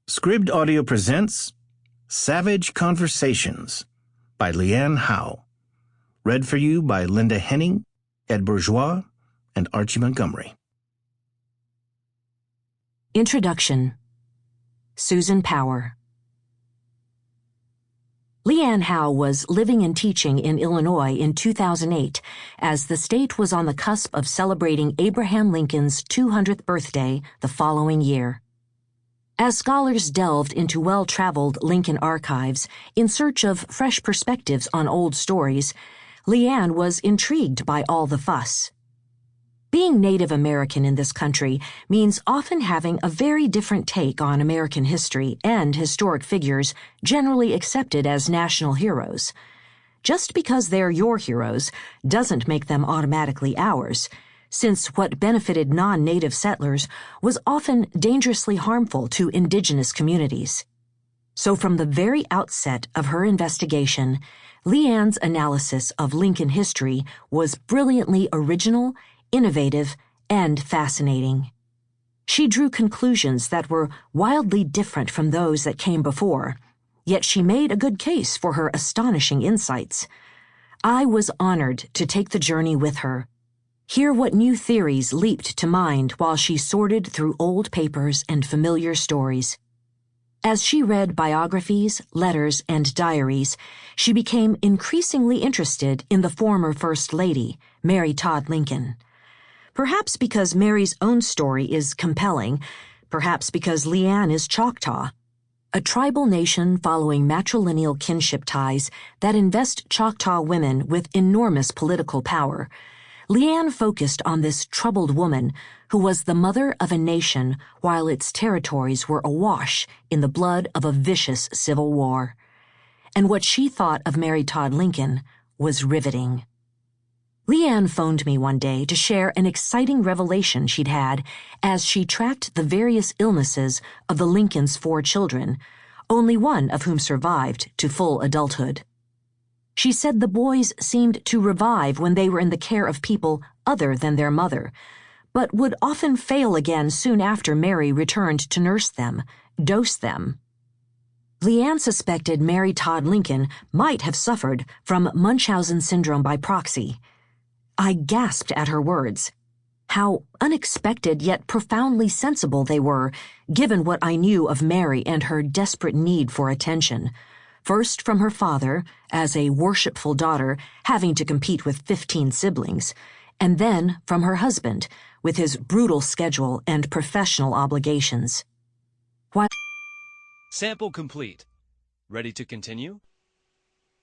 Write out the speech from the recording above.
Scribd Audio presents Savage Conversations by Leanne Howe. Read for you by Linda Henning, Ed Bourgeois, and Archie Montgomery. Introduction. Susan Power. Leanne Howe was living and teaching in Illinois in 2008 as the state was on the cusp of celebrating Abraham Lincoln's 200th birthday the following year. As scholars delved into well-traveled Lincoln archives in search of fresh perspectives on old stories, Leanne was intrigued by all the fuss. Being Native American in this country means often having a very different take on American history and historic figures generally accepted as national heroes. Just because they're your heroes doesn't make them automatically ours, since what benefited non-native settlers was often dangerously harmful to indigenous communities. So from the very outset of her investigation, Leanne's analysis of Lincoln history was brilliantly original, innovative, and fascinating. She drew conclusions that were wildly different from those that came before, yet she made a good case for her astonishing insights. I was honored to take the journey with her, hear what new theories leaped to mind while she sorted through old papers and familiar stories. As she read biographies, letters, and diaries, she became increasingly interested in the former First Lady, Mary Todd Lincoln. Perhaps because Mary's own story is compelling, perhaps because Leanne is Choctaw, a tribal nation following matrilineal kinship ties that invest Choctaw women with enormous political power. Leanne focused on this troubled woman who was the mother of a nation while its territories were awash in the blood of a vicious civil war. And what she thought of Mary Todd Lincoln was riveting. Leanne phoned me one day to share an exciting revelation she'd had as she tracked the various illnesses of the Lincolns' 4 children, only one of whom survived to full adulthood. She said the boys seemed to revive when they were in the care of people other than their mother, but would often fail again soon after Mary returned to nurse them, dose them. Leanne suspected Mary Todd Lincoln might have suffered from Munchausen syndrome by proxy. I gasped at her words. How unexpected yet profoundly sensible they were, given what I knew of Mary and her desperate need for attention. First from her father, as a worshipful daughter having to compete with 15 siblings, and then from her husband, with his brutal schedule and professional obligations. Sample complete. Ready to continue?